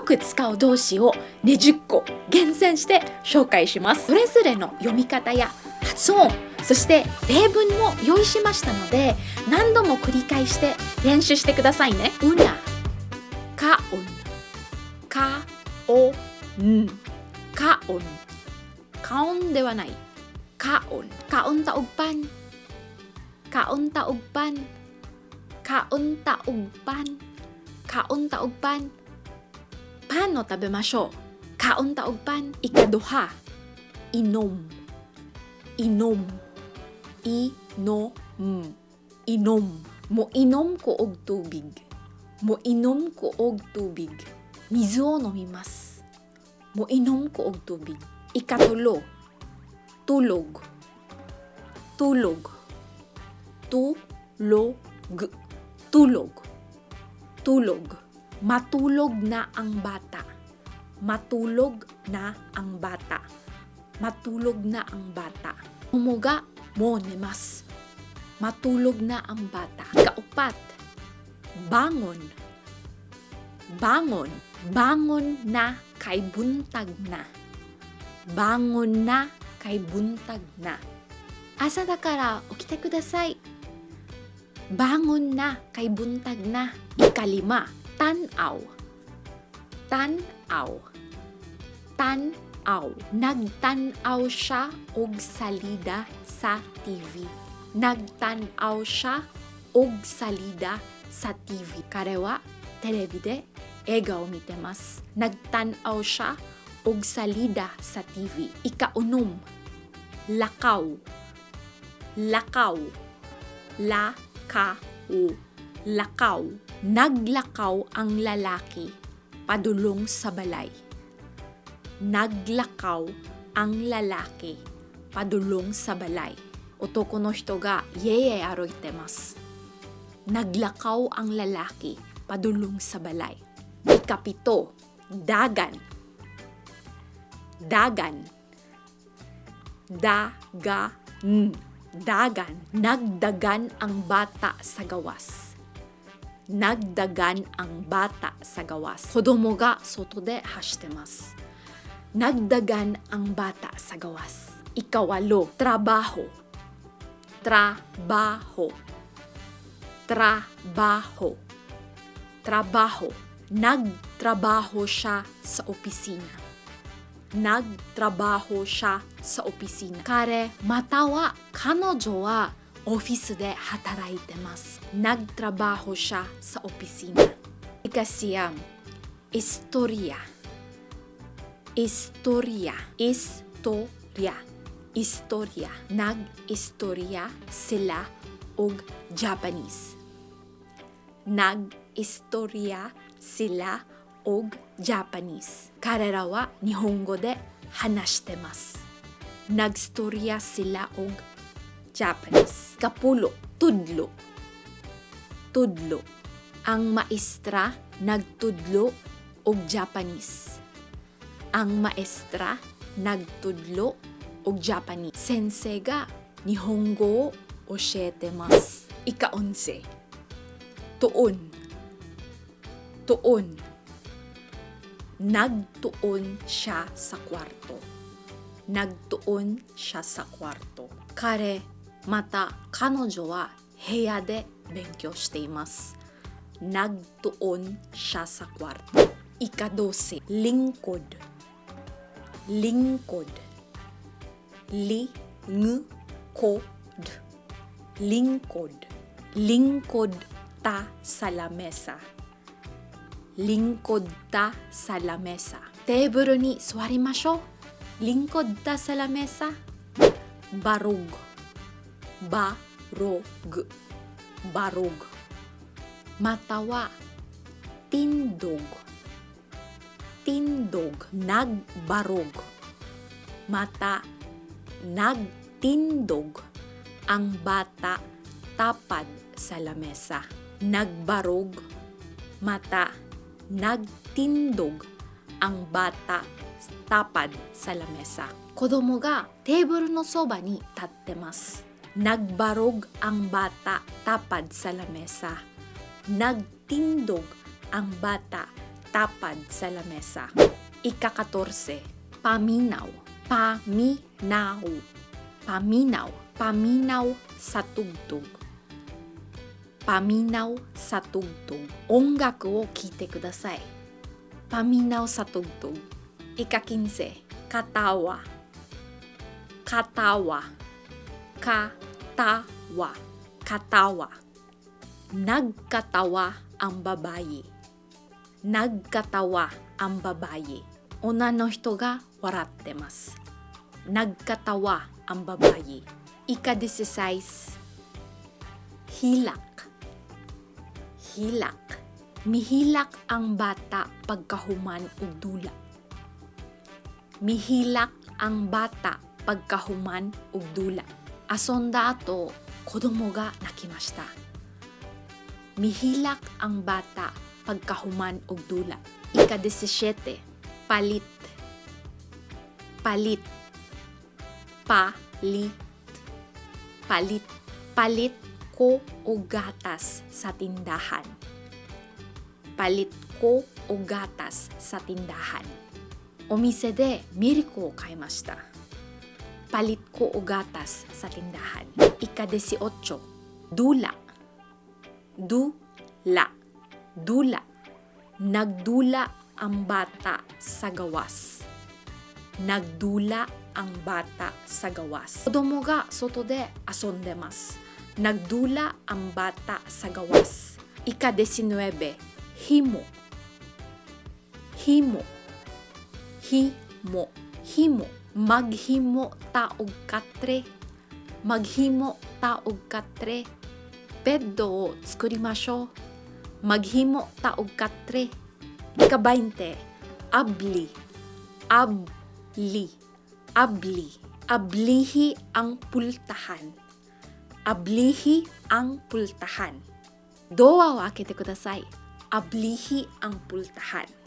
く使う動詞をね10個厳選して紹介します。それぞれの読み方や発音、そして例文も用意しましたので、何度も繰り返して練習してくださいね。una, kaon, kaon, kaon, kaon ではない、kaon, kaon taugpan, kaon taugpan, kaon taugpan, kaon taugpan. Paano食べましょう? Kaon taugpan. Ikaduha, inom, inom, inom, inom. Moinom ko og tubig. Moinom ko og tubig. Mizu o nomimasu. Moinom ko og tubig. Ikatulo, tulog, tulog, tulog, tulog, tulog. Matulog na ang bata. Matulog na ang bata. Matulog na ang bata. Umuga mo nemasu. Matulog na ang bata. Ikaapat, bangon. Bangon. Bangon na kay buntag na. Bangon na kay buntag na. Asa da kara okite kudasai. Bangon na kay buntag na. Ikalima, tanaw. Tanaw. Tanaw. Nagtanaw siya og salida sa TV. Nagtanaw siya og salida sa TV. Kare wa terebi de eiga o mitemasu. Nagtanaw siya og salida sa TV. Ikaunom, lakaw. Lakaw. Lakaw. Lakaw. Naglakaw ang lalaki padulong sa balay. Naglakaw ang lalaki padulong sa balay. Otoko no hito ga iye aroitemasu. Naglakaw ang lalaki padulong sa balay. Ikapito, dagan. Dagan. Dagan. Dagan. Nagdagan ang bata sa gawas. Nagdagan ang bata sa gawas. Kodomo ga soto de hashitemasu. Nagdagan ang bata sa gawas. Ikawalo, trabaho. Trabaho. Trabaho. Trabaho. Nagtrabaho siya sa opisina. Nagtrabaho siya sa opisina. Kare, matawa, kanojo wa office de hataraitemasu. Nagtrabaho siya sa opisina. Ikasiyam, istorya. Istorya. Istorya. Istorya. Nag-istorya sila og Japanese. Nag-istorya sila og Japanese. Karera wa Nihongo de hanashitemasu. Nagstorya sila og Japanese. Kapulo, tudlo. Tudlo. Ang maestra nagtudlo og Japanese. Ang maestra nagtudlo og Japanese. Sensei ga Nihongo o oshietemasu. Ika-11. Tuon. Tuon. Nagtuon siya sa kwarto. Nagtuon siya sa kwarto. Kare, mata, kanojo wa heya de benkyou shite imasu. Nagtuon siya sa kwarto. Ika-12. Lingkod. Lingkod. Lingkod. Lingkod. Lingkod ta sa lamesa. Lingkod ta sa lamesa. Teburo ni suwarimashou. Lingkod ta sa lamesa. Barog. Barog. Barog. Matawa. Tindog. Tindog. Nagbarog. Mata. Nagtindog. Ang bata tapad sa lamesa. Nagbarog. Mata. Nagtindog. Ang bata tapad sa lamesa. Kodomo ga teburo no soba ni tattemasu. Nagbarog ang bata tapad sa lamesa. Nagtindog ang bata Itapad sa lamesa. Ika-14. Paminaw. Paminaw. Paminaw. Paminaw sa tugtog. Paminaw sa tugtog. Ongaku o kite kudasai. Paminaw sa tugtog. Ika-15. Katawa. Katawa. Katawa. Katawa. Nagkatawa ang babae. Nagkatawa ang babae. Ona no hito ga waratte masu. Nagkatawa ang babae. Ika-16. Hilak. Hilak. Mihilak ang bata pagkahuman ug dula. Mihilak ang bata pagkahuman ug dula. Asonda ato, kodomo ga nakimashita. Mihilak ang bata pagkahuman ug dula. Ika-17. Palit. Palit. Palit. Palit. Palit ko og gatas sa tindahan. Palit ko og gatas sa tindahan. Omise de milkを買いました. Palit ko og gatas sa tindahan. Ika-18. Dula. Dula. Dula. Nagdula ang bata sa gawas. Nagdula ang bata sa gawas. Kodomo ga soto de asondemasu. Nagdula ang bata sa gawas. Ika-19. Himo. Himo. Himo. Himo. Maghimo ta og katre. Maghimo ta og katre. Beddo o tsukurimashou. Maghimo ta og katre. Ika-20. Abli. Abli. Abli. Ablihi ang pultahan. Ablihi ang pultahan. Doa o akete kudasai. Ablihi ang pultahan.